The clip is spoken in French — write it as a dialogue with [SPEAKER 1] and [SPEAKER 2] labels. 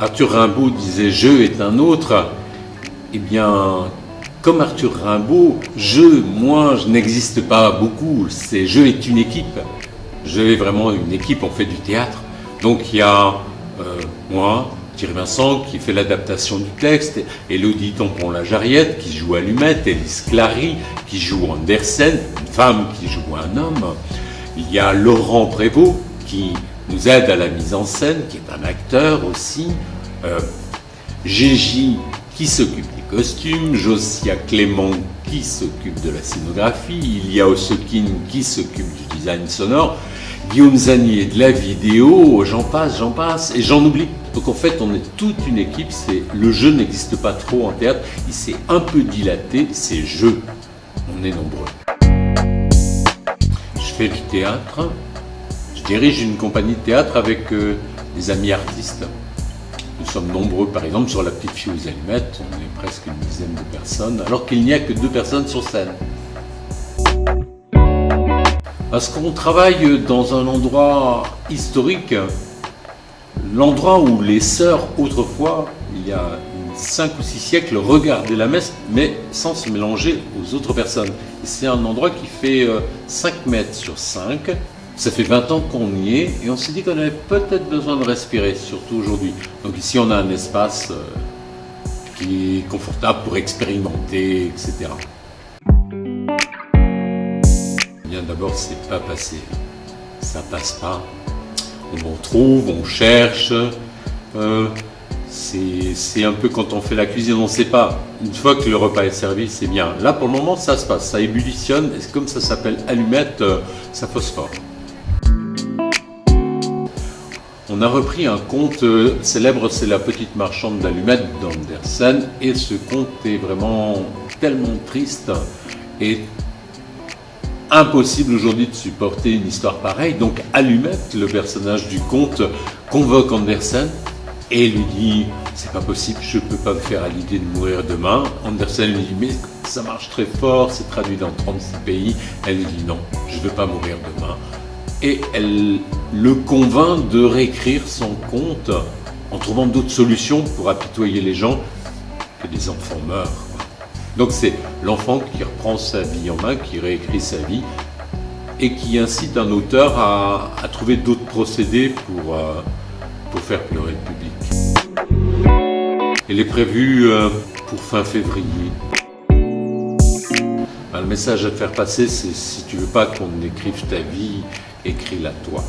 [SPEAKER 1] Arthur Rimbaud disait « je est un autre », eh bien, comme Arthur Rimbaud, moi, je n'existe pas beaucoup, c'est « je est une équipe ». Je est vraiment une équipe, on fait du théâtre. Donc il y a moi, Thierry Vincent, qui fait l'adaptation du texte, Élodie Tampon-Lajariette, qui joue Allumette, Élise Clary, qui joue Andersen, une femme qui joue un homme. Il y a Laurent Prévost, qui nous aide à la mise en scène, qui est un acteur aussi. Gigi, qui s'occupe des costumes. Josia Clément, qui s'occupe de la scénographie. Il y a Osokine, qui s'occupe du design sonore. Guillaume Zanier de la vidéo, j'en passe, et j'en oublie. Donc en fait, on est toute une équipe, le jeu n'existe pas trop en théâtre, il s'est un peu dilaté, c'est jeu. On est nombreux. Je fais du théâtre, je dirige une compagnie de théâtre avec des amis artistes. Nous sommes nombreux, par exemple, sur La Petite Fille aux Allumettes, on est presque une dizaine de personnes, alors qu'il n'y a que 2 personnes sur scène. Parce qu'on travaille dans un endroit historique, l'endroit où les sœurs, autrefois, il y a 5 ou 6 siècles, regardaient la messe, mais sans se mélanger aux autres personnes. C'est un endroit qui fait 5 mètres sur 5. Ça fait 20 ans qu'on y est, et on s'est dit qu'on avait peut-être besoin de respirer, surtout aujourd'hui. Donc ici, on a un espace qui est confortable pour expérimenter, etc. Bien d'abord, c'est pas passé. Ça passe pas. On trouve, on cherche. C'est un peu quand on fait la cuisine, on ne sait pas. Une fois que le repas est servi, c'est bien. Là, pour le moment, ça se passe. Ça ébullitionne. Et comme ça s'appelle allumette, ça phosphore. On a repris un conte célèbre, c'est La Petite Marchande d'Allumettes d'Andersen. Et ce conte est vraiment tellement triste et impossible aujourd'hui de supporter une histoire pareille. Donc Allumette, le personnage du conte, convoque Andersen et lui dit « c'est pas possible, je peux pas me faire à l'idée de mourir demain ». Andersen lui dit « mais ça marche très fort, c'est traduit dans 36 pays ». Elle lui dit « non, je veux pas mourir demain ». Et elle le convainc de réécrire son conte en trouvant d'autres solutions pour apitoyer les gens, que des enfants meurent. Donc c'est l'enfant qui reprend sa vie en main, qui réécrit sa vie et qui incite un auteur à trouver d'autres procédés pour faire pleurer le public. Elle est prévue pour fin février. Le message à te faire passer, c'est si tu veux pas qu'on écrive ta vie, écris-la toi.